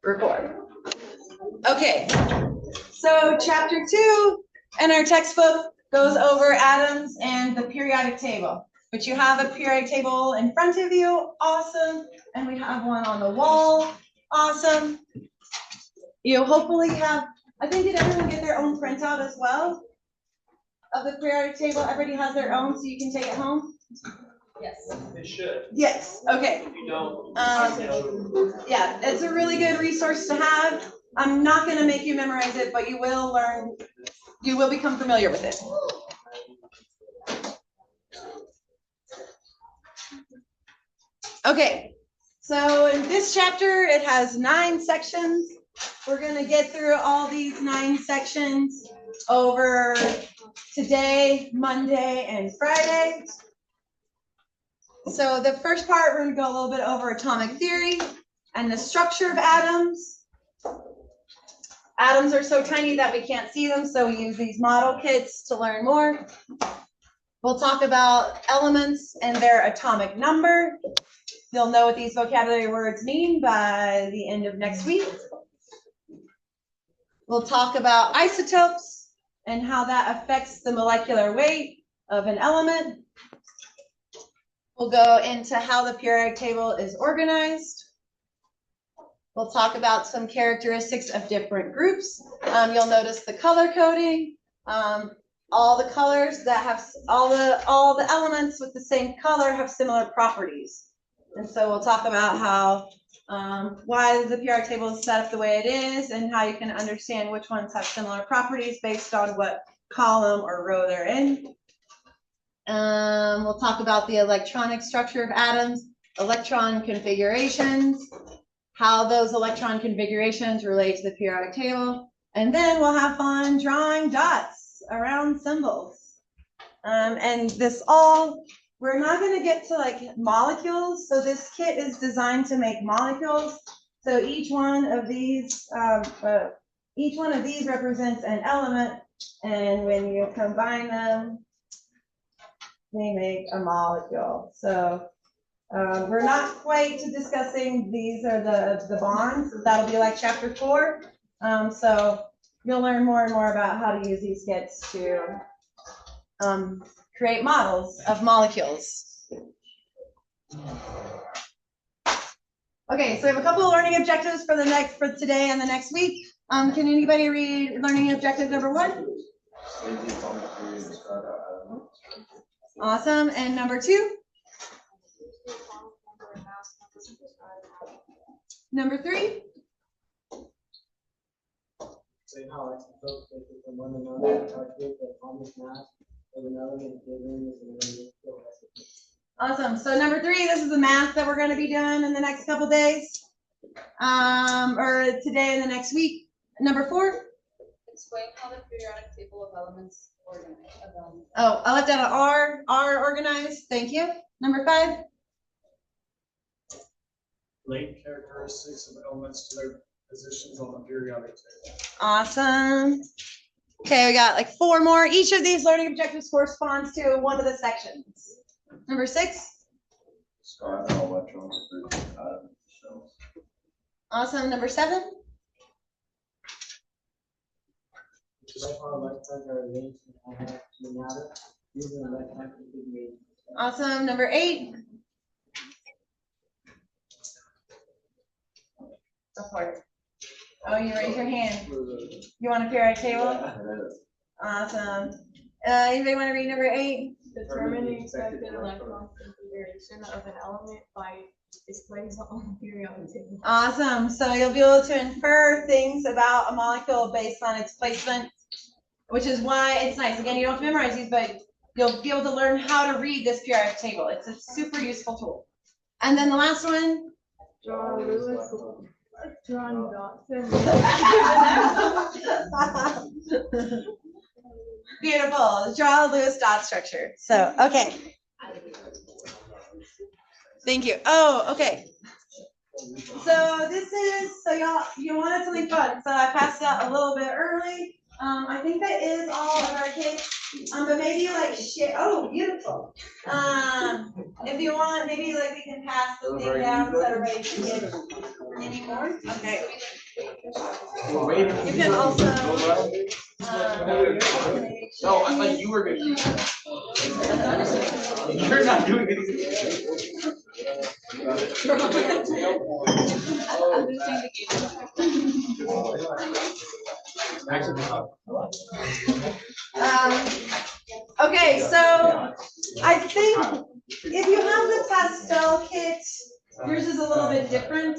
record. Okay, so chapter 2 in our textbook goes over atoms and the periodic table, which you have a periodic table in front of you, awesome, and we have one on the wall, awesome. You hopefully have, I think, did everyone get their own printout as well of the periodic table? Everybody has their own, so you can take it home? Yes. They should. Yes, okay. If you don't, Yeah, it's a really good resource to have. I'm not going to make you memorize it, but you will learn, you will become familiar with it. Okay, so in this chapter, it has 9 sections. We're going to get through all these 9 sections over today, Monday, and Friday. So the first part, we're going to go a little bit over atomic theory and the structure of atoms. Atoms are so tiny that we can't see them, so we use these model kits to learn more. We'll talk about elements and their atomic number. You'll know what these vocabulary words mean by the end of next week. We'll talk about isotopes and how that affects the molecular weight of an element. We'll go into how the periodic table is organized. We'll talk about some characteristics of different groups. You'll notice the color coding. All the colors that have all the elements with the same color have similar properties. And so we'll talk about how why the periodic table is set up the way it is and how you can understand which ones have similar properties based on what column or row they're in. We'll talk about the electronic structure of atoms, electron configurations, how those electron configurations relate to the periodic table, and then we'll have fun drawing dots around symbols. And this all, we're not going to get to like molecules, so this kit is designed to make molecules. So each one of these represents an element, and when you combine them, they make a molecule. So we're not quite discussing these are the bonds. That'll be like chapter 4. So you'll learn more and more about how to use these kits to create models of molecules. Okay, so we have a couple of learning objectives for today and the next week. Can anybody read learning objective number 1? Awesome. And number 2? Number 3? Say how isotopes differ from one another, calculate the atomic mass of an element given is an analytical recipe. Awesome. So number 3, this is the math that we're going to be doing in the next couple days, or today and the next week. Number 4? Explain how the periodic table of elements organized. Oh, I left out an R organized. Thank you. Number 5? link characteristics of elements to their positions on the periodic table. Awesome. Okay, we got like 4 more. Each of these learning objectives corresponds to one of the sections. Number 6? Describe how electrons are grouped in atoms and shells. Awesome. Number 7? Describe how electrons are arranged in an atom using electron configuration. Awesome. Number 8? Go for it. Oh, you raise your hand. You want a periodic table? Awesome. Anybody want to read number 8? Determine the expected electron configuration of an element by its place on the periodic table. Awesome. So you'll be able to infer things about a molecule based on its placement, which is why it's nice. Again, you don't have to memorize these, but you'll be able to learn how to read this periodic table. It's a super useful tool. And then the last one. John Lewis. John Dawson. Beautiful. Draw a Lewis dot structure. So, okay. Thank you. Oh, okay. So this is, so you wanted something fun. So I passed out a little bit early. I think that is all of our kids. But maybe like share, oh, beautiful. If you want, maybe like we can pass the thing down so everybody can get any more. Okay. We're waiting. You can also. No, I thought you were gonna use it. You're not doing anything. Okay, so I think if you have the pastel kit, yours is a little bit different.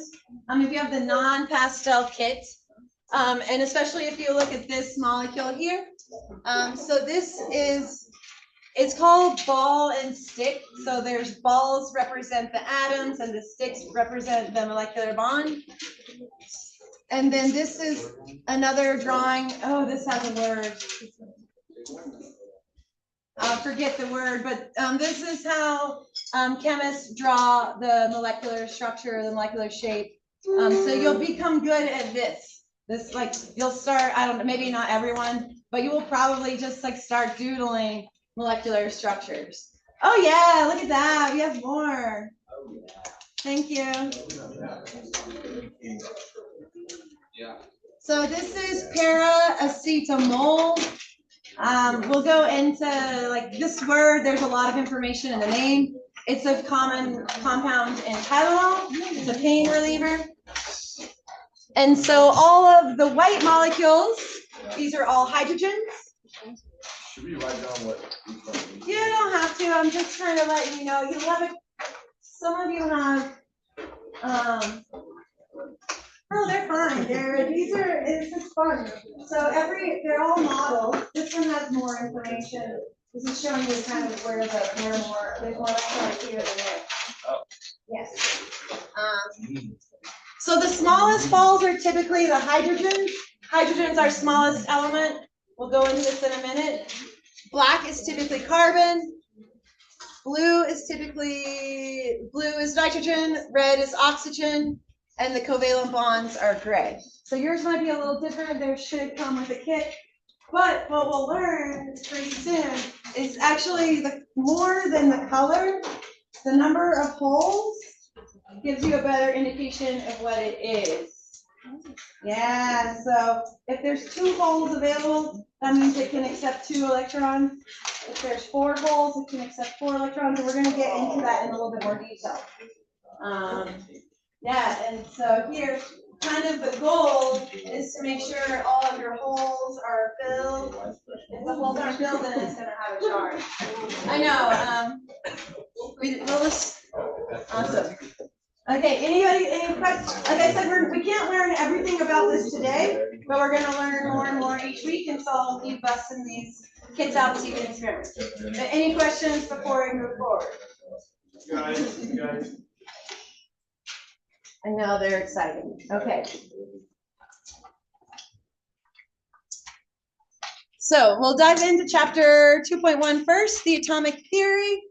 If you have the non-pastel kit, and especially if you look at this molecule here, so this is, it's called ball and stick. So there's balls represent the atoms and the sticks represent the molecular bond. And then this is another drawing. Oh, this has a word. I'll forget the word, but this is how chemists draw the molecular structure, the molecular shape. So you'll become good at this. This, like, you'll start, I don't know, maybe not everyone, but you will probably just like start doodling molecular structures. Oh yeah, look at that, we have more. Thank you. Yeah. So this is paracetamol. We'll go into like this word, there's a lot of information in the name. It's a common compound in Tylenol, it's a pain reliever. And so all of the white molecules, these are all hydrogens. Should we write down what each one of these? You don't have to, I'm just trying to let you know, you have it, some of you have, oh, they're fine, it's just fun. So they're all models, this one has more information. This is showing you kind of where there's more electrons here than there. Oh. Yes. So the smallest balls are typically the hydrogens. Hydrogen's our smallest element. We'll go into this in a minute. Black is typically carbon. Blue is nitrogen. Red is oxygen. And the covalent bonds are gray. So yours might be a little different. There should come with a kit. But what we'll learn pretty soon is actually more than the color, the number of holes gives you a better indication of what it is. Yeah, so if there's 2 holes available, that means it can accept 2 electrons. If there's 4 holes, it can accept 4 electrons, and we're going to get into that in a little bit more detail. Yeah, and so here, kind of the goal is to make sure all of your holes are filled. If the holes aren't filled, then it's going to have a charge. I know. Awesome. Okay, any questions? Like I said, we can't learn everything about this today, but we're going to learn more and more each week, and so I'll keep busting these kits out so you can experiment. But any questions before we move forward? Guys. I know, they're exciting. Okay. So we'll dive into chapter 2.1 first, the atomic theory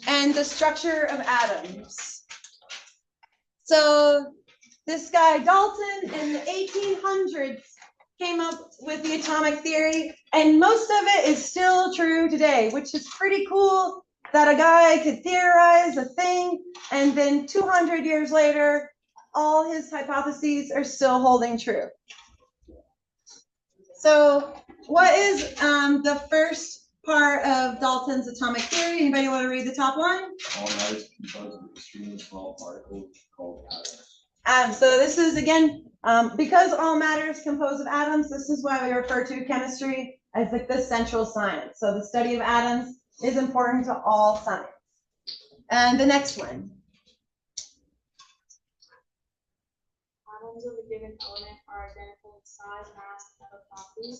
and the structure of atoms. So this guy Dalton in the 1800s came up with the atomic theory, and most of it is still true today, which is pretty cool that a guy could theorize a thing, and then 200 years later, all his hypotheses are still holding true. So what is the first part of Dalton's atomic theory? Anybody want to read the top line? All matter is composed of extremely small particles called atoms. So this is, again, because all matter is composed of atoms, this is why we refer to chemistry as like the central science. So the study of atoms is important to all science. And the next one. Atoms of a given element are identical in size, mass, and other properties.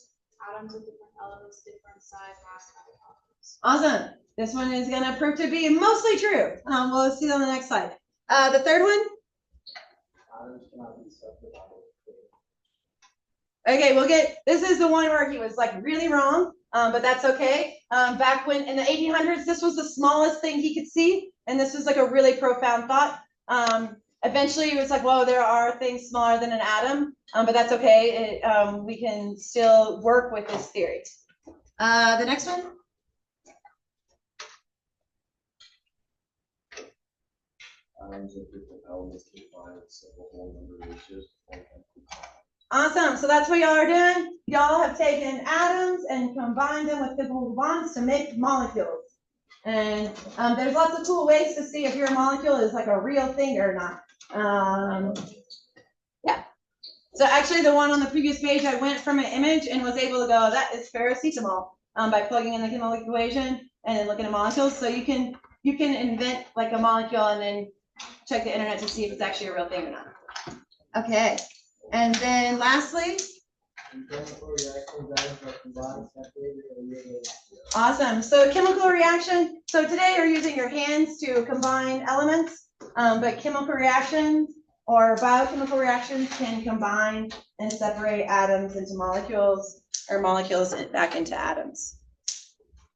Atoms of different elements differ in size, mass, and other properties. Awesome. This one is going to prove to be mostly true. We'll see on the next slide. The third one. Okay, this is the one where he was like really wrong, but that's okay. Back when in the 1800s, this was the smallest thing he could see, and this was like a really profound thought. Eventually, it was like, whoa, there are things smaller than an atom, but that's okay. We can still work with this theory. The next one. atoms of different elements combined with simple whole number ratios. Awesome. So that's what y'all are doing. Y'all have taken atoms and combined them with double bonds to make molecules. And there's lots of cool ways to see if your molecule is like a real thing or not. Yeah. So actually the one on the previous page, I went from an image and was able to go, that is paracetamol, by plugging in the chemical equation and then looking at molecules. So you can invent like a molecule and then check the internet to see if it's actually a real thing or not. Okay. And then lastly, Chemical reactions, atoms are combined, separated, or mutated. awesome. So chemical reaction. So today you're using your hands to combine elements, but chemical reactions or biochemical reactions can combine and separate atoms into molecules or molecules back into atoms.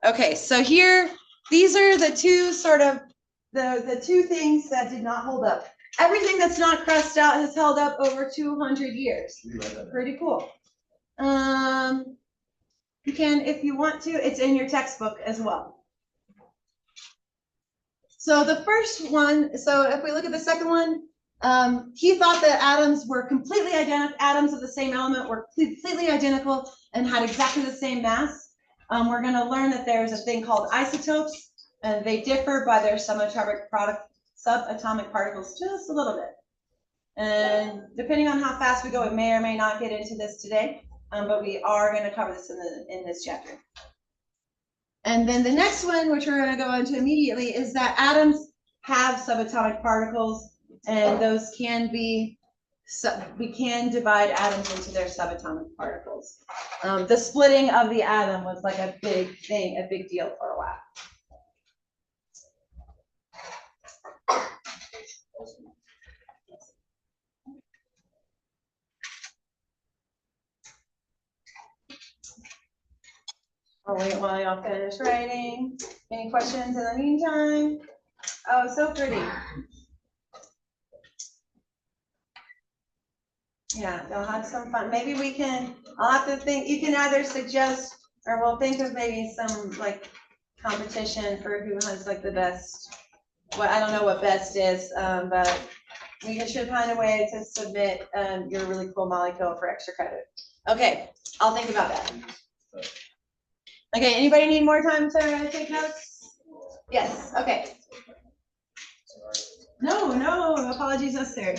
Okay, so here, these are the two sort of, the two things that did not hold up. Everything that's not crossed out has held up over 200 years. Pretty cool. You can, if you want to, it's in your textbook as well. So the first one, so if we look at the second one, he thought that atoms were completely identical, atoms of the same element were completely identical and had exactly the same mass. We're going to learn that there's a thing called isotopes, and they differ by their subatomic particles just a little bit. And depending on how fast we go, we may or may not get into this today, but we are going to cover this in this chapter. And then the next one, which we're going to go into immediately, is that atoms have subatomic particles, and those can be, we can divide atoms into their subatomic particles. The splitting of the atom was like a big thing, a big deal for a while. I'll wait while y'all finish writing. Any questions in the meantime? Oh, so pretty. Yeah, they'll have some fun. Maybe we can, I'll have to think, you can either suggest, or we'll think of maybe some like competition for who has like the best, well, I don't know what best is, but we should find a way to submit your really cool molecule for extra credit. Okay, I'll think about that. Okay, anybody need more time to take notes? Yes, okay. No apologies necessary.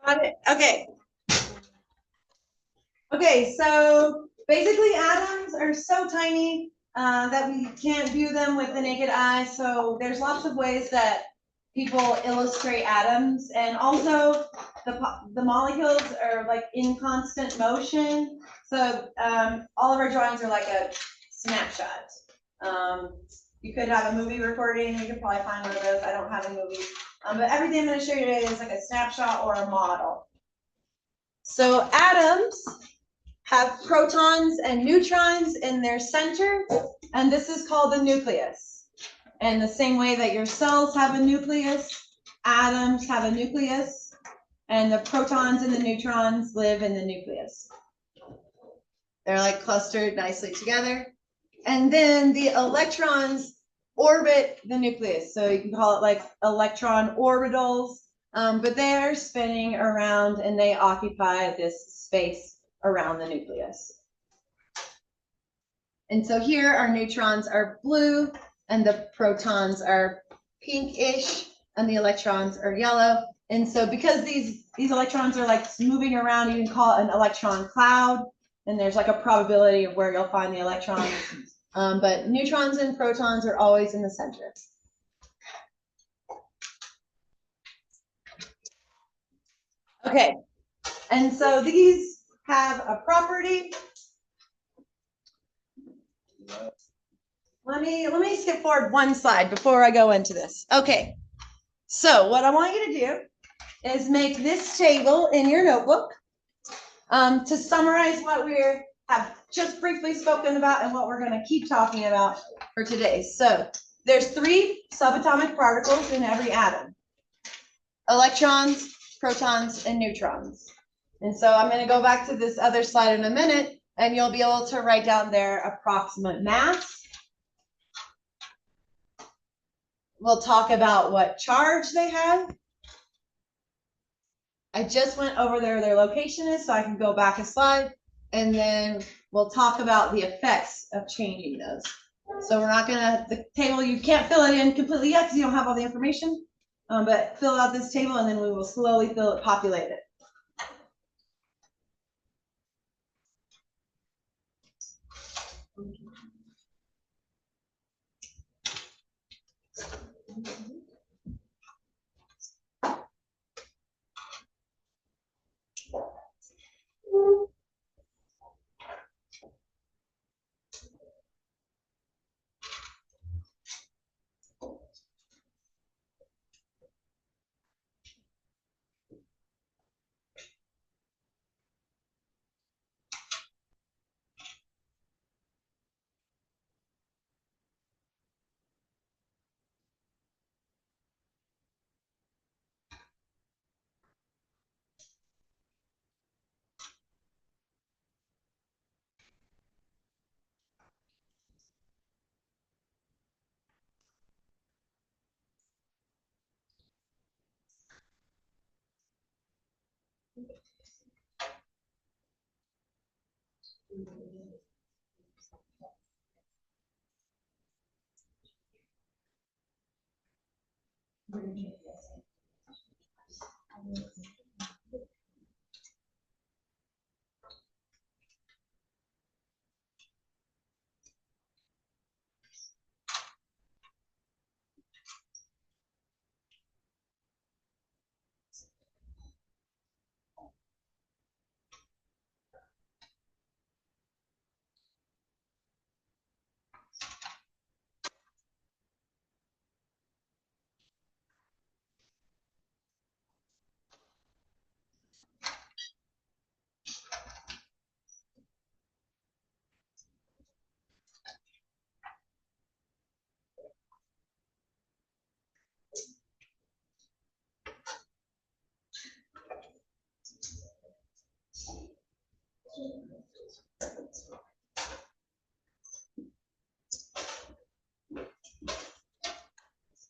Got it. Okay. Okay, so basically atoms are so tiny that we can't view them with the naked eye. So there's lots of ways that people illustrate atoms, and also the molecules are like in constant motion. So all of our drawings are like a snapshot. You could have a movie recording. You could probably find one of those. I don't have a movie. But everything I'm going to show you today is like a snapshot or a model. So atoms have protons and neutrons in their center, and this is called the nucleus. And the same way that your cells have a nucleus, atoms have a nucleus, and the protons and the neutrons live in the nucleus. They're like clustered nicely together. And then the electrons orbit the nucleus. So you can call it like electron orbitals, but they are spinning around and they occupy this space around the nucleus. And so here our neutrons are blue and the protons are pinkish and the electrons are yellow. And so because these electrons are like moving around, you can call it an electron cloud. And there's like a probability of where you'll find the electrons. But neutrons and protons are always in the center. Okay, and so these have a property. Let me skip forward one slide before I go into this. Okay, so what I want you to do is make this table in your notebook to summarize what we have just briefly spoken about and what we're going to keep talking about for today. So there's 3 subatomic particles in every atom: electrons, protons, and neutrons. And so I'm going to go back to this other slide in a minute, and you'll be able to write down their approximate mass. We'll talk about what charge they have. I just went over their location is, so I can go back a slide, and then we'll talk about the effects of changing those. So we're not gonna, the table, you can't fill it in completely yet because you don't have all the information, but fill out this table and then we will slowly populate it.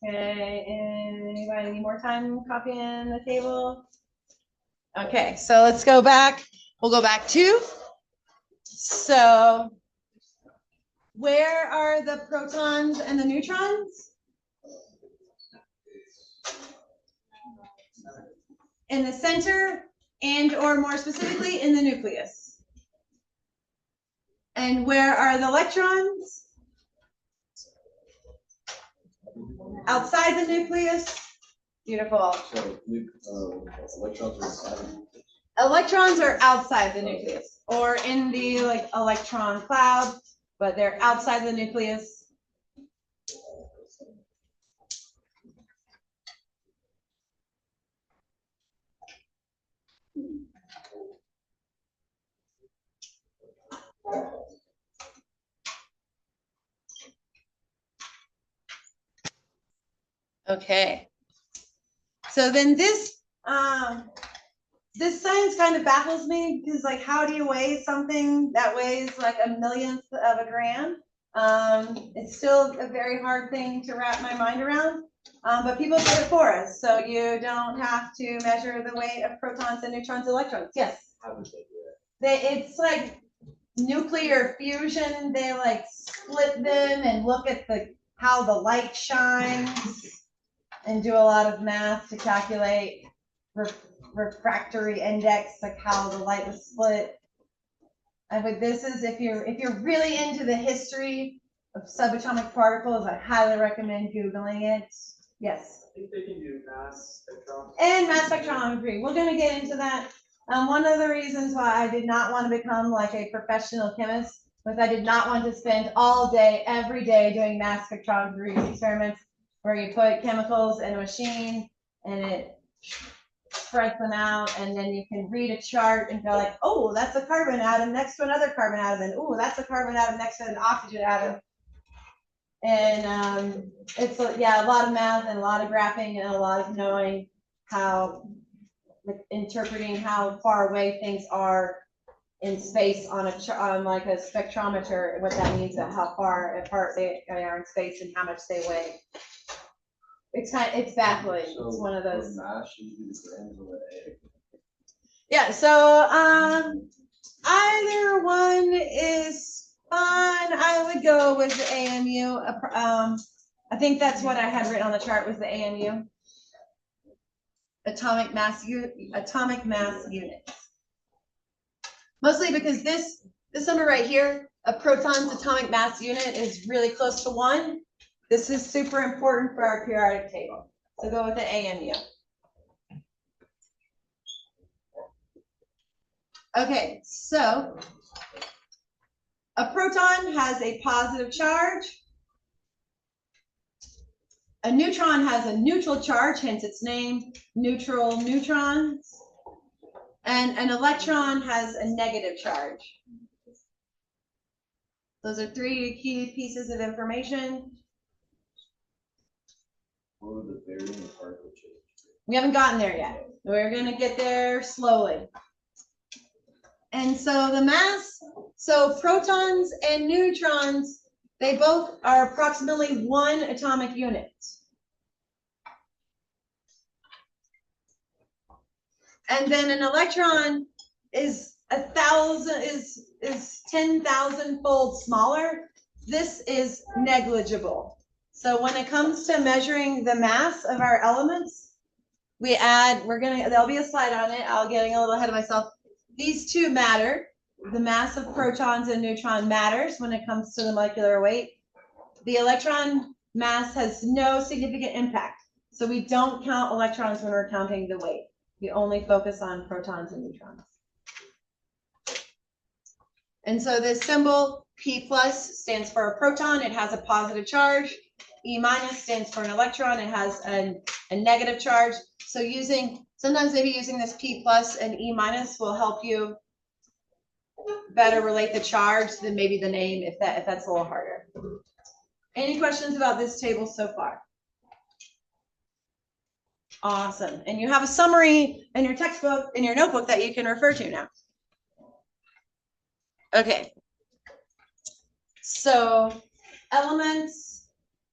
Okay, anybody need more time copying the table? Okay, so let's go back. We'll go back to, so where are the protons and the neutrons? In the center, and or more specifically in the nucleus. And where are the electrons? Outside the nucleus. Beautiful. So, electrons are inside. Electrons are outside the nucleus, or in the like electron cloud, but they're outside the nucleus. Okay. So then this science kind of baffles me because, like, how do you weigh something that weighs like a millionth of a gram? It's still a very hard thing to wrap my mind around, but people do it for us, so you don't have to measure the weight of protons and neutrons, electrons. Yes. How would they do it? It's like nuclear fusion, they like split them and look at how the light shines and do a lot of math to calculate refractory index, like how the light was split. But this is, if you're really into the history of subatomic particles, I highly recommend Googling it. Yes. I think they can do mass spectrometry. And mass spectrometry. We're going to get into that. One of the reasons why I did not want to become like a professional chemist was I did not want to spend all day, every day doing mass spectrometry experiments where you put chemicals in a machine and it spreads them out, and then you can read a chart and go like, oh, that's a carbon atom next to another carbon atom, and oh, that's a carbon atom next to an oxygen atom. And it's a lot of math and a lot of graphing and a lot of knowing how, like, interpreting how far away things are in space on like a spectrometer, what that means, how far apart they are in space and how much they weigh. It's baffling. It's one of those. Mash, you do the grams of an egg. Yeah, so either one is fine. I would go with the AMU. I think that's what I had written on the chart was the AMU. Atomic mass units. Mostly because this number right here, a proton's atomic mass unit, is really close to 1. This is super important for our periodic table. So go with the AMU. Okay, so a proton has a positive charge. A neutron has a neutral charge, hence its name, neutral neutrons. And an electron has a negative charge. Those are 3 key pieces of information. What would the varying particle change? We haven't gotten there yet. We're going to get there slowly. And so the mass, so protons and neutrons, they both are approximately 1 atomic unit. And then an electron is 10,000-fold smaller. This is negligible. So when it comes to measuring the mass of our elements, there'll be a slide on it. I'll getting a little ahead of myself. These two matter. The mass of protons and neutrons matters when it comes to the molecular weight. The electron mass has no significant impact. So we don't count electrons when we're counting the weight. We only focus on protons and neutrons. And so this symbol, P plus, stands for a proton. It has a positive charge. E minus stands for an electron. It has a negative charge. So sometimes maybe using this P plus and E minus will help you better relate the charge than maybe the name, if that's a little harder. Any questions about this table so far? Awesome. And you have a summary in your textbook, in your notebook, that you can refer to now. Okay. So elements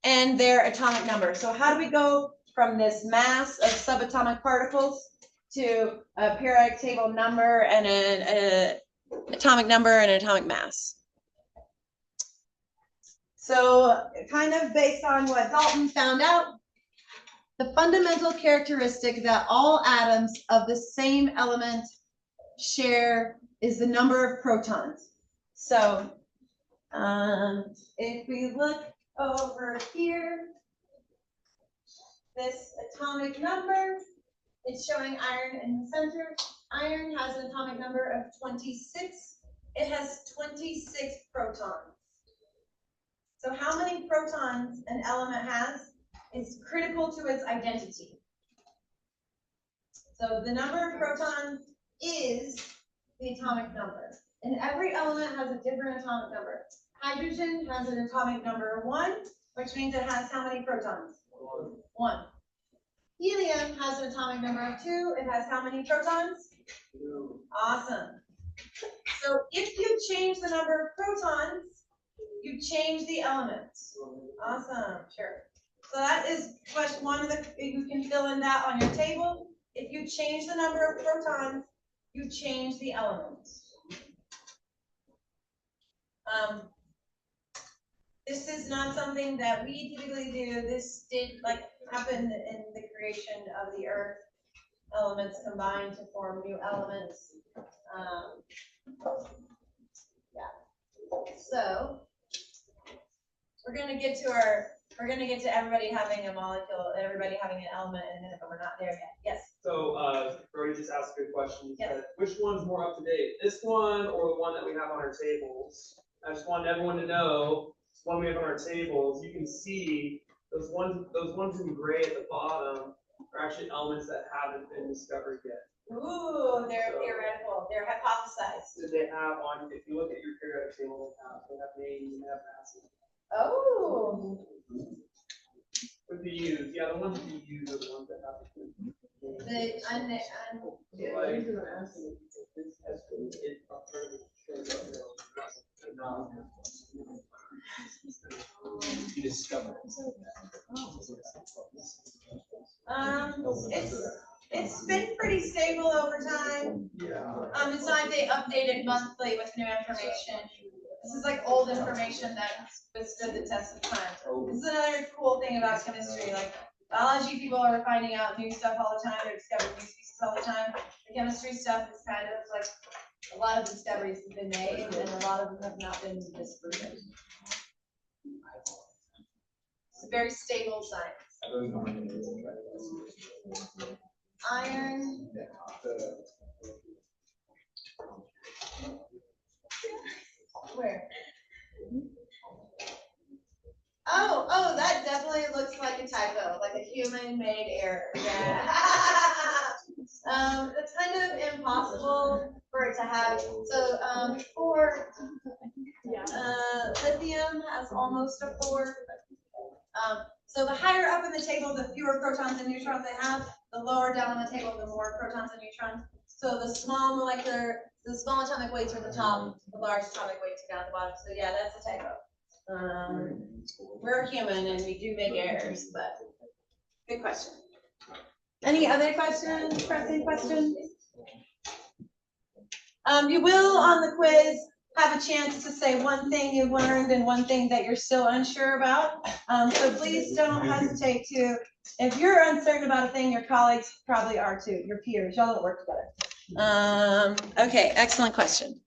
and their atomic number. So how do we go from this mass of subatomic particles to a periodic table number and an atomic number and an atomic mass? So kind of based on what Dalton found out, the fundamental characteristic that all atoms of the same element share is the number of protons. So if we look over here, this atomic number is showing iron in the center. Iron has an atomic number of 26. It has 26 protons. So how many protons an element has is critical to its identity. So the number of protons is the atomic number. And every element has a different atomic number. Hydrogen has an atomic number of 1, which means it has how many protons? 1. Helium has an atomic number of 2. It has how many protons? 2. Awesome. So if you change the number of protons, you change the element. Awesome. Sure. So that is one of the, you can fill in that on your table. If you change the number of protons, you change the element. This is not something that we typically do. This did happen in the creation of the earth. Elements combine to form new elements. So we're gonna get to everybody having a molecule, everybody having an element in a minute, but we're not there yet. Yes. So, Brody just asked a good question. He Yes. said, which one's more up to date? This one or the one that we have on our tables? I just wanted everyone to know, this one we have on our tables, you can see those ones in gray at the bottom are actually elements that haven't been discovered yet. Ooh, they're theoretical. They're hypothesized. So they have on, if you look at your periodic table, they have names and they have masses. Oh. With the U's, yeah, the ones with the U's are the ones that have the You discovered. It's been pretty stable over time. Yeah. It's not they update it monthly with new information. This is like old information that withstood the test of time. This is another cool thing about chemistry. Like biology people are finding out new stuff all the time. They're discovering new species all the time. The chemistry stuff is kind of like a lot of discoveries have been made and a lot of them have not been disproven. It's a very stable science. Iron. Where? Oh, that definitely looks like a typo, like a human-made error. Yeah. It's kind of impossible for it to have. So, 4. Lithium has almost a 4. So the higher up in the table, the fewer protons and neutrons they have. The lower down on the table, the more protons and neutrons. So the small atomic weights are at the top, the large atomic weights are down at the bottom. So yeah, that's a typo. We're human and we do make errors, but good question. Any other questions, pressing questions? You will on the quiz have a chance to say one thing you learned and one thing that you're still unsure about. So please don't hesitate to, if you're uncertain about a thing, your colleagues probably are too, your peers, y'all don't work together. Okay, excellent question.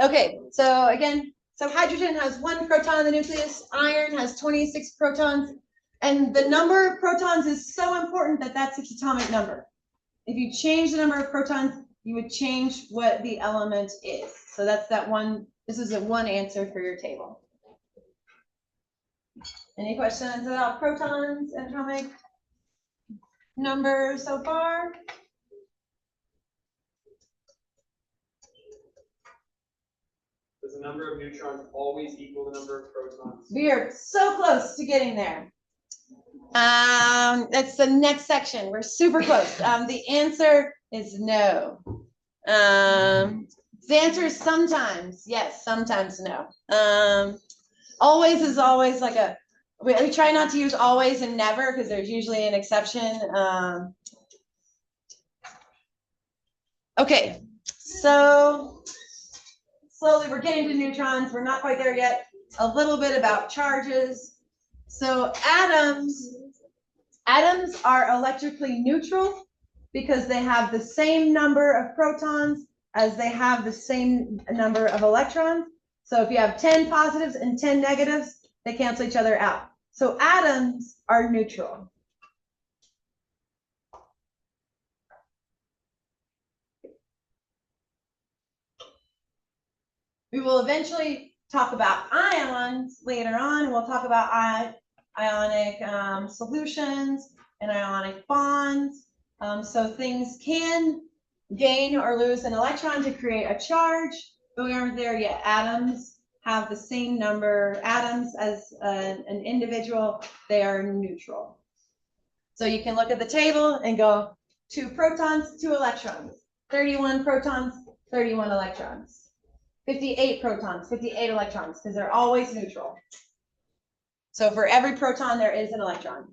Okay, so again, hydrogen has 1 proton in the nucleus, iron has 26 protons, and the number of protons is so important that that's its atomic number. If you change the number of protons, you would change what the element is. So that's that one, this is a 1 answer for your table. Any questions about protons and atomic number so far? Does the number of neutrons always equal the number of protons? We are so close to getting there. That's the next section. We're super close. The answer is no. The answer is sometimes yes, sometimes no. Always is always like a, we try not to use always and never because there's usually an exception. Okay, so slowly we're getting to neutrons. We're not quite there yet. A little bit about charges. So atoms are electrically neutral because they have the same number of protons as they have the same number of electrons. So if you have 10 positives and 10 negatives, they cancel each other out. So atoms are neutral. We will eventually talk about ions later on, and we'll talk about ionic solutions and ionic bonds. So things can gain or lose an electron to create a charge, but we aren't there yet. Atoms have the same number, atoms as an individual, they are neutral. So you can look at the table and go 2 protons, 2 electrons, 31 protons, 31 electrons. 58 protons, 58 electrons, because they're always neutral. So for every proton, there is an electron.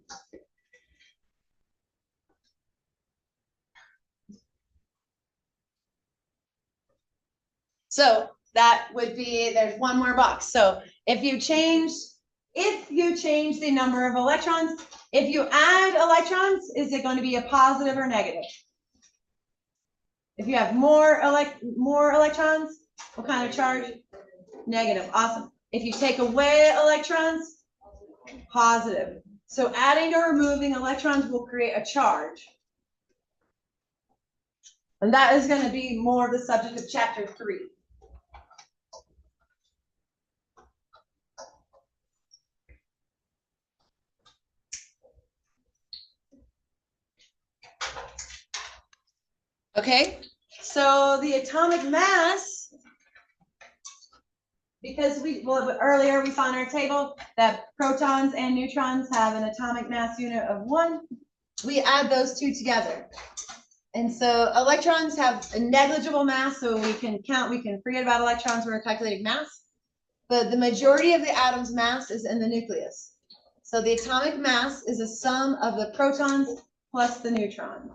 So that would be, there's one more box. So if you change the number of electrons, if you add electrons, is it going to be a positive or negative? If you have more electrons, what kind of charge? Negative. Awesome. If you take away electrons, positive. So adding or removing electrons will create a charge. And that is going to be more of the subject of chapter 3. Okay, so the atomic mass, because earlier we saw in our table that protons and neutrons have an atomic mass unit of 1. We add those two together. And so electrons have a negligible mass, so we can forget about electrons when we're calculating mass. But the majority of the atom's mass is in the nucleus. So the atomic mass is a sum of the protons plus the neutrons.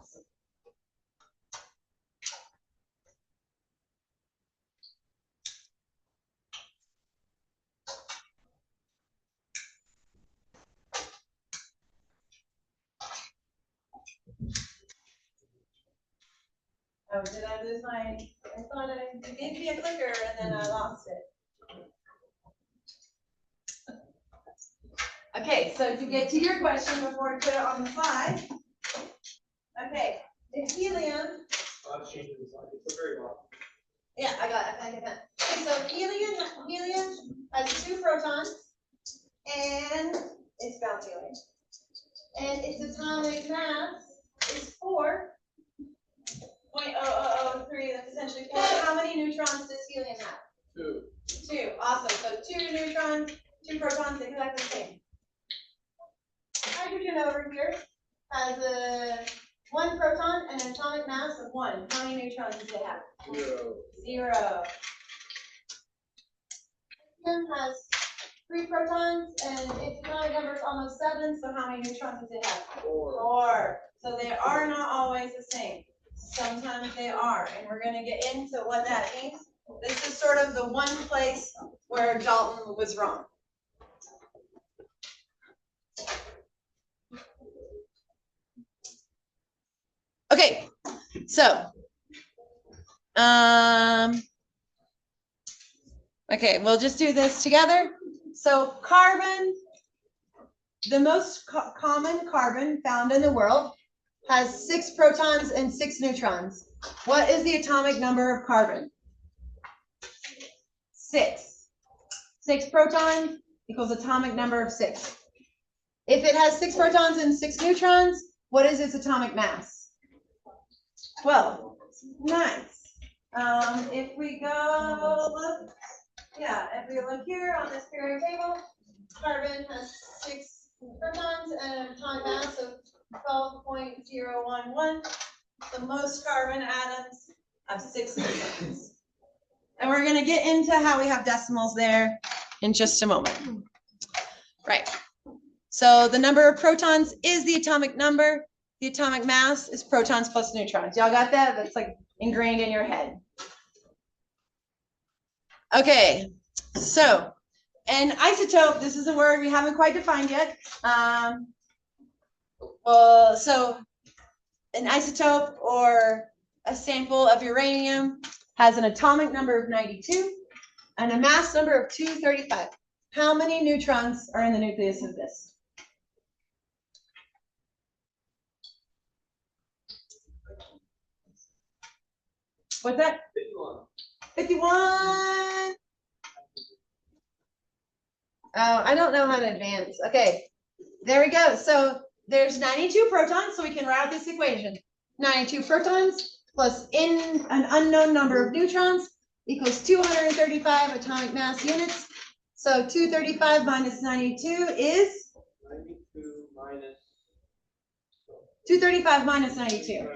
Oh, did I lose I thought I gave me a clicker and then I lost it. Okay, so to get to your question before I put it on the slide. Okay, the helium. It's very well. Yeah, I got that. Okay, so helium has 2 protons and it's bound helium. And its atomic mass is 4.0003. That's essentially 4. How many neutrons does helium have? 2. 2. Awesome. So 2 neutrons, 2 protons, exactly the same. Hydrogen over here has 1 proton and an atomic mass of 1. How many neutrons does it have? 0. 0. Helium has 3 protons and its atomic number is almost 7. So how many neutrons does it have? 4. So they are not always the same. Sometimes they are, and we're going to get into what that means. This is sort of the one place where Dalton was wrong. Okay, so, okay, we'll just do this together. So carbon, the most common carbon found in the world, has 6 protons and 6 neutrons. What is the atomic number of carbon? 6. 6 protons equals atomic number of 6. If it has 6 protons and 6 neutrons, what is its atomic mass? 12. Nice. If we look here on this periodic table, carbon has 6 protons and an atomic mass of 12.011. The most carbon atoms have 6 neutrons. And we're going to get into how we have decimals there in just a moment. Right. So the number of protons is the atomic number. The atomic mass is protons plus neutrons. Y'all got that? That's like ingrained in your head. Okay. So an isotope, this is a word we haven't quite defined yet. So an isotope or a sample of uranium has an atomic number of 92 and a mass number of 235. How many neutrons are in the nucleus of this? What's that? 51. Oh, I don't know how to advance. Okay, there we go. So there's 92 protons, so we can write out this equation. 92 protons plus an unknown number of neutrons equals 235 atomic mass units. So 235 minus 92 is? 92 minus. 235 minus 92.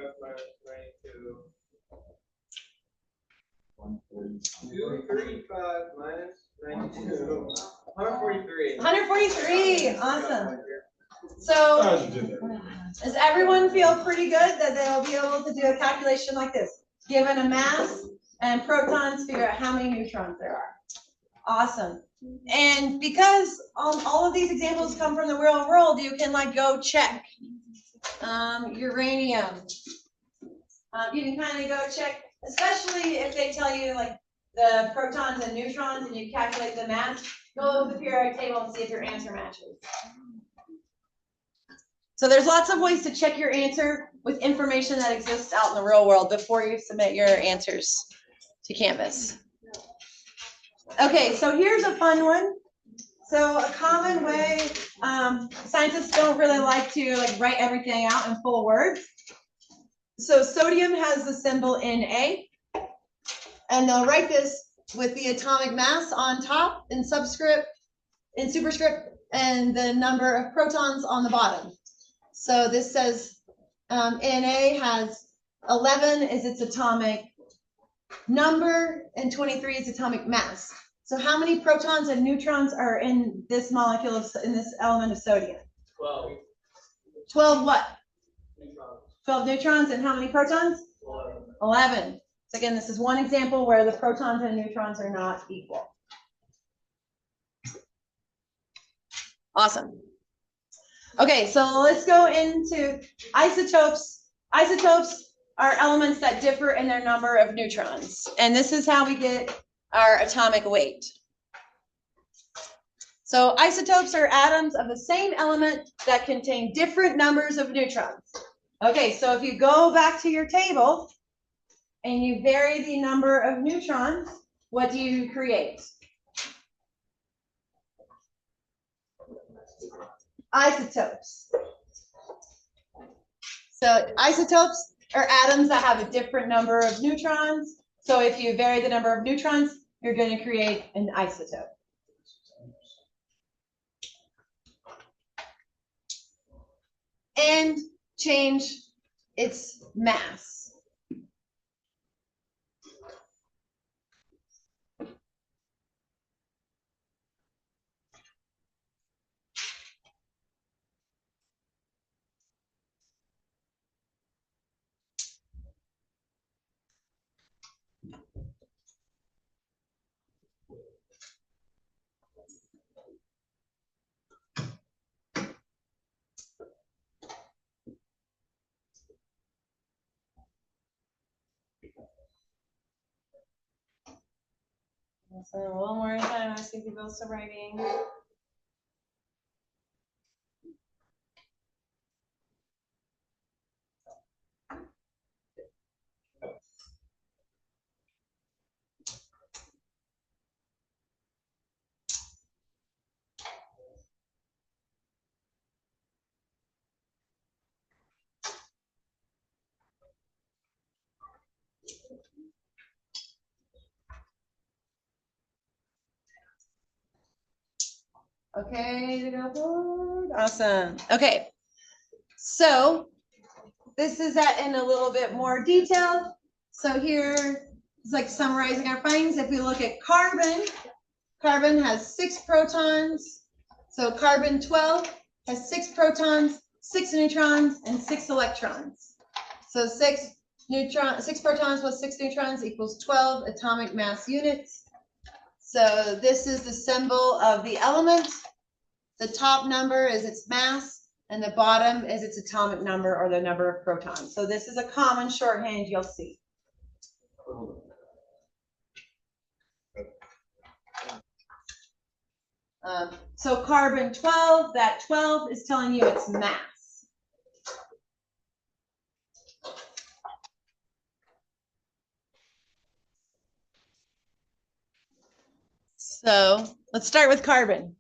235 minus 92. 143. 143. Awesome. So does everyone feel pretty good that they'll be able to do a calculation like this? Given a mass and protons, figure out how many neutrons there are. Awesome. And because all of these examples come from the real world, you can like go check. Uranium. You can kind of go check, especially if they tell you like the protons and neutrons and you calculate the mass, go to the periodic table and see if your answer matches. So there's lots of ways to check your answer with information that exists out in the real world before you submit your answers to Canvas. Okay, so here's a fun one. So a common way, scientists don't really like to like write everything out in full words. So sodium has the symbol Na, and they'll write this with the atomic mass on top in subscript, in superscript, and the number of protons on the bottom. So this says Na has 11 is its atomic number, and 23 is atomic mass. So how many protons and neutrons are in this molecule in this element of sodium? 12. 12 what? Neutrons. 12 neutrons, and how many protons? 11. So again, this is one example where the protons and neutrons are not equal. Awesome. Okay, so let's go into isotopes. Isotopes are elements that differ in their number of neutrons. And this is how we get our atomic weight. So isotopes are atoms of the same element that contain different numbers of neutrons. Okay, so if you go back to your table and you vary the number of neutrons, what do you create? Isotopes. So isotopes are atoms that have a different number of neutrons. So if you vary the number of neutrons, you're going to create an isotope. And change its mass. So one more time, I see people still writing. Okay, to go forward. Awesome. Okay, so this is that in a little bit more detail. So here is like summarizing our findings. If we look at carbon, carbon has 6 protons. So carbon 12 has 6 protons, 6 neutrons, and 6 electrons. So 6 protons plus 6 neutrons equals 12 atomic mass units. So this is the symbol of the element. The top number is its mass, and the bottom is its atomic number, or the number of protons. So this is a common shorthand you'll see. So carbon 12, that 12 is telling you its mass. So let's start with carbon.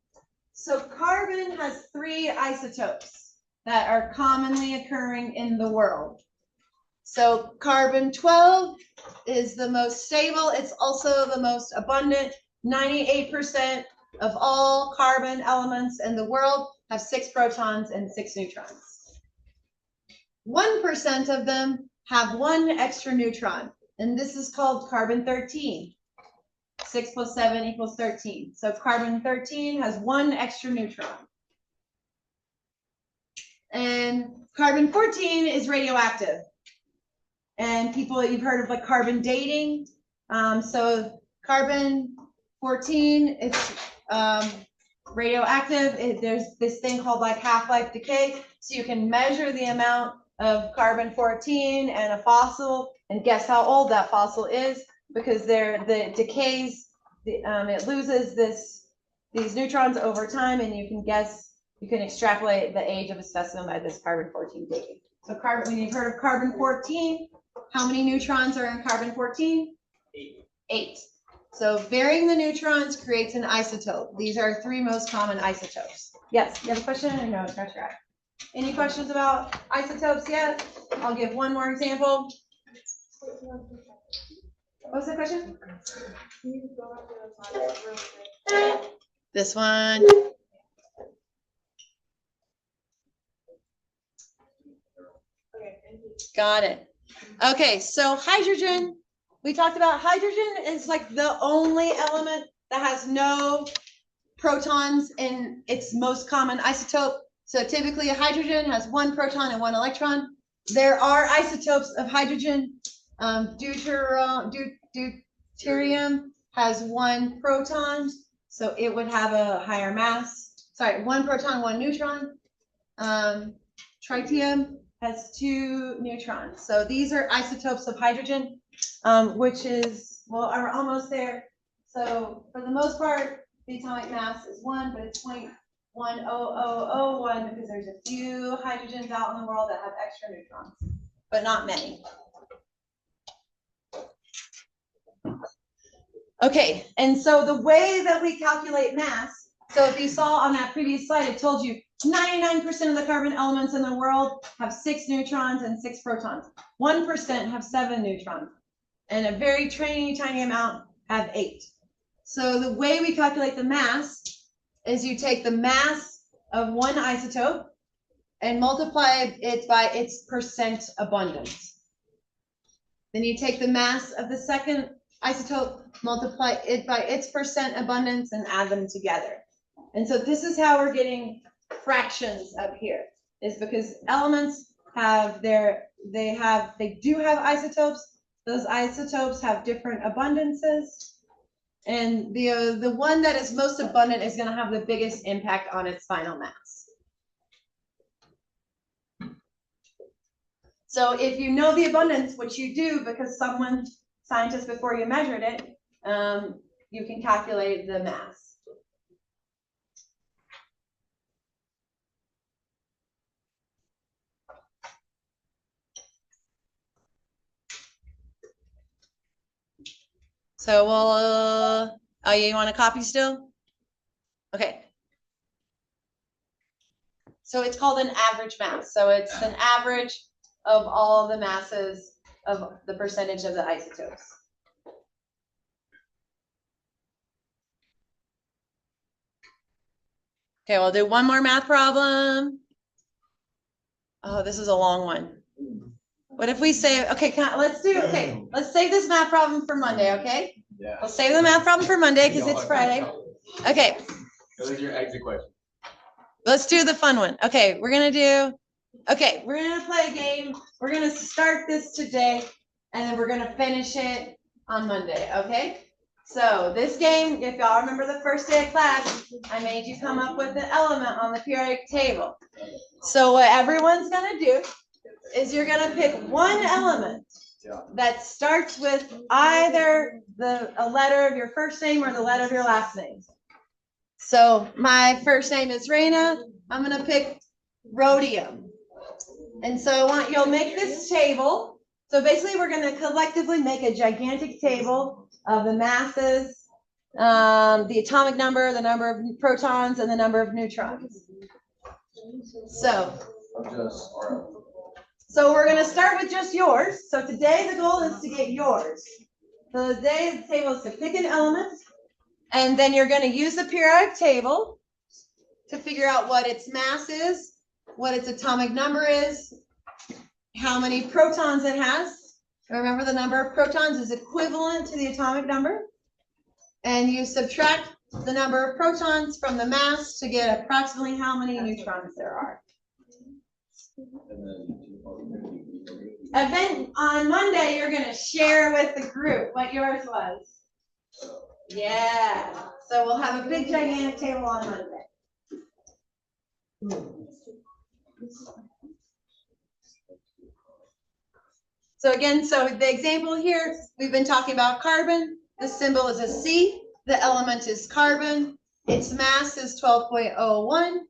So carbon has 3 isotopes that are commonly occurring in the world. So carbon 12 is the most stable. It's also the most abundant. 98% of all carbon elements in the world have 6 protons and 6 neutrons. 1% of them have 1 extra neutron, and this is called carbon 13. 6 plus 7 equals 13. So carbon 13 has 1 extra neutron. And carbon 14 is radioactive. And people, you've heard of like carbon dating. So carbon 14, it's radioactive. There's this thing called like half-life decay. So you can measure the amount of carbon 14 and a fossil and guess how old that fossil is because the decays, it loses these neutrons over time, and you can extrapolate the age of a specimen by this carbon 14 dating. So when you've heard of carbon 14, how many neutrons are in carbon 14? 8. So varying the neutrons creates an isotope. These are 3 most common isotopes. Yes, you have a question or no? That's right. Any questions about isotopes yet? I'll give one more example. What was the question? Can you go back to the slide real quick? This one. Okay, thank you. Got it. Okay, so hydrogen, we talked about hydrogen is like the only element that has no protons in its most common isotope. So typically a hydrogen has 1 proton and 1 electron. There are isotopes of hydrogen. Deuterium has 1 proton, so it would have a higher mass. Sorry, 1 proton, 1 neutron. Tritium has 2 neutrons. So these are isotopes of hydrogen, which is, well, are almost there. So for the most part, the atomic mass is 1, but it's 0.10001 because there's a few hydrogens out in the world that have extra neutrons, but not many. Okay, and so the way that we calculate mass, so if you saw on that previous slide, it told you 99% of the carbon elements in the world have 6 neutrons and 6 protons. 1% have 7 neutrons, and a very tiny amount have 8. So the way we calculate the mass is you take the mass of one isotope and multiply it by its percent abundance. Then you take the mass of the second isotope, multiply it by its percent abundance, and add them together. And so this is how we're getting fractions up here, is because elements have they do have isotopes. Those isotopes have different abundances. And the one that is most abundant is going to have the biggest impact on its final mass. So if you know the abundance, which you do because scientists before you measured it, you can calculate the mass. So we'll, oh, you want a copy still? Okay. So it's called an average mass. So it's an average of all the masses of the percentage of the isotopes. Okay, we'll do one more math problem. Oh, this is a long one. What if we say, okay, let's save this math problem for Monday, okay? Yeah. We'll save the math problem for Monday because it's Friday. Okay, Those are your exit questions. let's do the fun one. Okay, we're gonna play a game. We're gonna start this today and then we're gonna finish it on Monday, okay? So this game, if y'all remember the first day of class, I made you come up with an element on the periodic table. So what everyone's gonna do is you're gonna pick one element that starts with either a letter of your first name or the letter of your last name. So my first name is Raina. I'm gonna pick rhodium. And so you'll make this table. So basically we're gonna collectively make a gigantic table of the masses, the atomic number, the number of protons, and the number of neutrons. So we're going to start with just yours. So today the goal is to get yours. So today the table is to pick an element, and then you're going to use the periodic table to figure out what its mass is, what its atomic number is, how many protons it has. Remember, the number of protons is equivalent to the atomic number. And you subtract the number of protons from the mass to get approximately how many neutrons there are. Event on Monday, you're gonna share with the group what yours was. Yeah, so we'll have a big gigantic table on Monday. So again, so the example here, we've been talking about carbon. The symbol is a C. The element is carbon. Its mass is 12.01.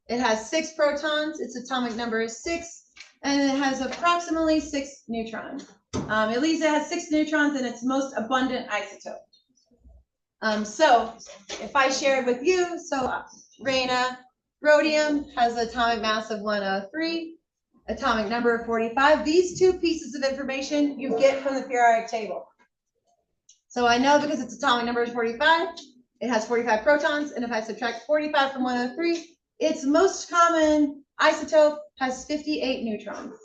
It has 6 protons. Its atomic number is 6. And it has approximately 6 neutrons. ELISA has 6 neutrons in its most abundant isotope. So if I share it with you, so Raina, rhodium has an atomic mass of 103, atomic number of 45. These 2 pieces of information you get from the periodic table. So I know because its atomic number is 45, it has 45 protons, and if I subtract 45 from 103, its most common isotope has 58 neutrons.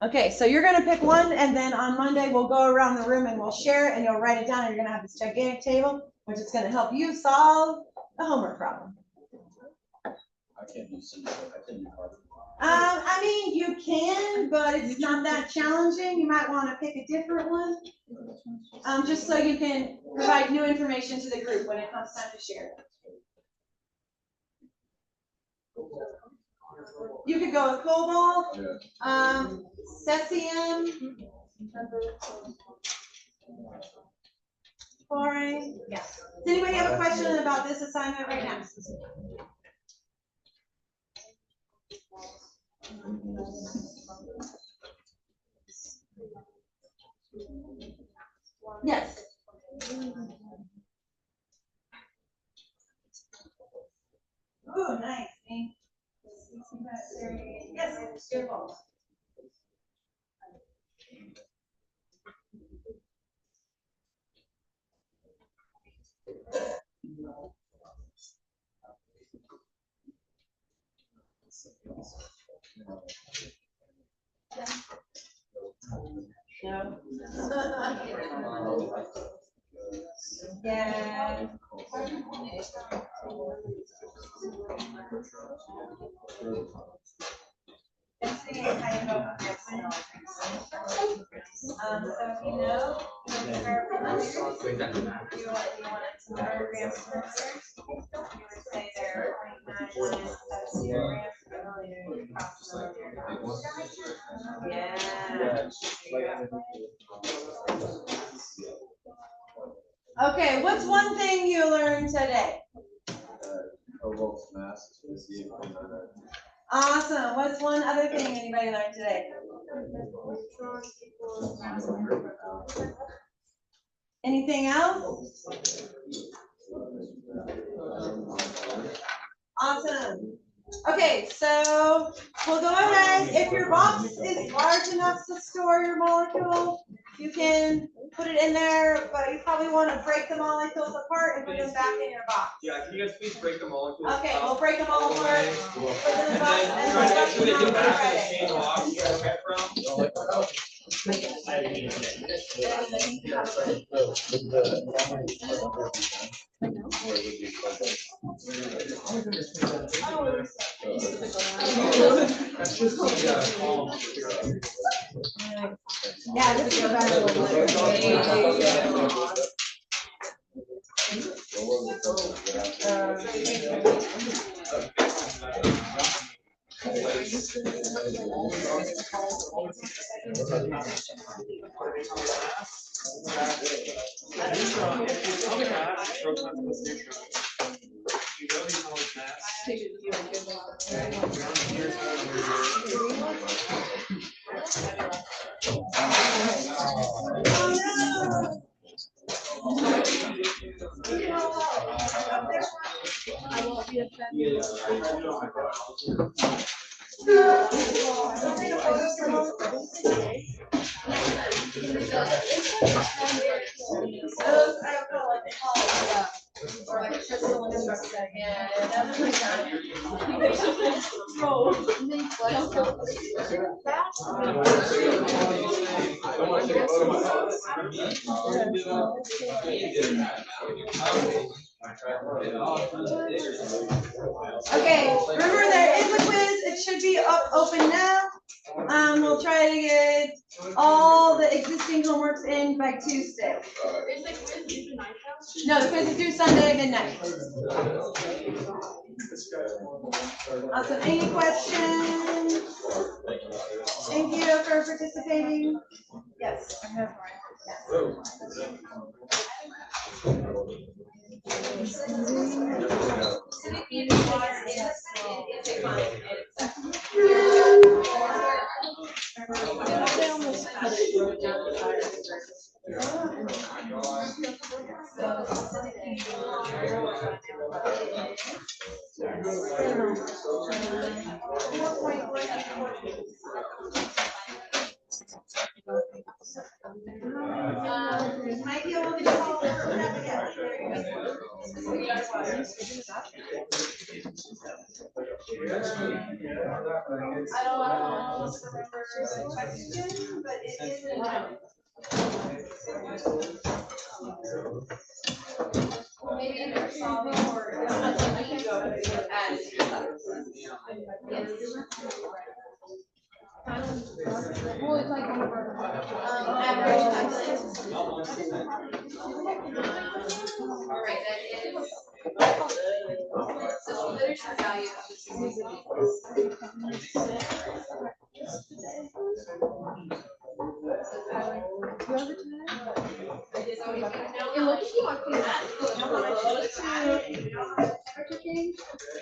Okay, so you're gonna pick one, and then on Monday, we'll go around the room and we'll share it, and you'll write it down, and you're gonna have this gigantic table, which is gonna help you solve the homework problem. I can't do C, I can do carbon. I mean, you can, but it's not that challenging. You might wanna pick a different one. Just so you can provide new information to the group when it comes time to share. You could go with cobalt, cesium, chlorine. Yeah. Does anybody have a question about this assignment right now? Yes. Oh, nice. Yes, your fault. No. Yeah. So if you know, you want some grams per liter, you would say they're 0.9 grams per liter. Yeah. Okay, what's one thing you learned today? Cobalt's mass is 58.99. Awesome. What's one other thing anybody learned today? Anything else? Awesome. Okay, so we'll go ahead. If your box is large enough to store your molecule, you can put it in there, but you probably want to break the molecules apart and put them back in your box. Yeah, can you guys please break the molecules? Okay, we'll break them all apart, put them in the box, and Try then to get we'll back to the Friday. same box you took it from. Yeah, just go back a little Okay, remember there is a quiz. It should be up open now. We'll try to get all the existing homeworks in by Tuesday. Is the quiz due tonight though? No, the quiz is due Sunday at midnight. Awesome. Any questions? Thank you for participating. Yes. Might be able to call that together. I don't almost remember the question, but it is in line. Maybe in your solving or I can go add. Well, it's like average calculus. All right, that is. So literature value of the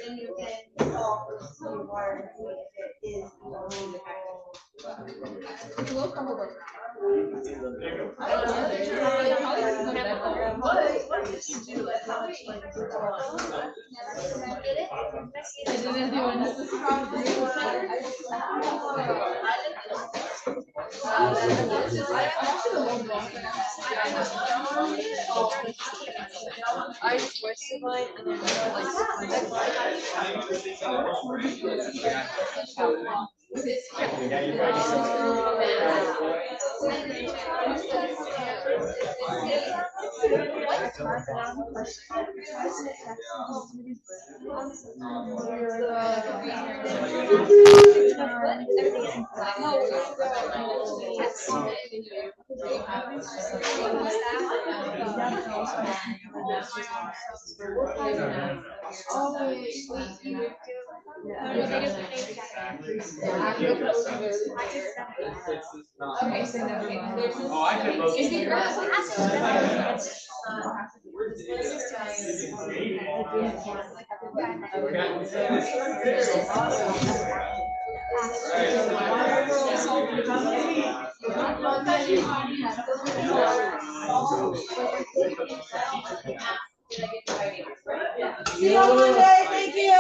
then you can solve for the water if it is. What did you do? Like, how much, like, I didn't do I just wasted mine and then Okay, so there's this. Oh, I could vote. Is the See you on Monday. Thank you.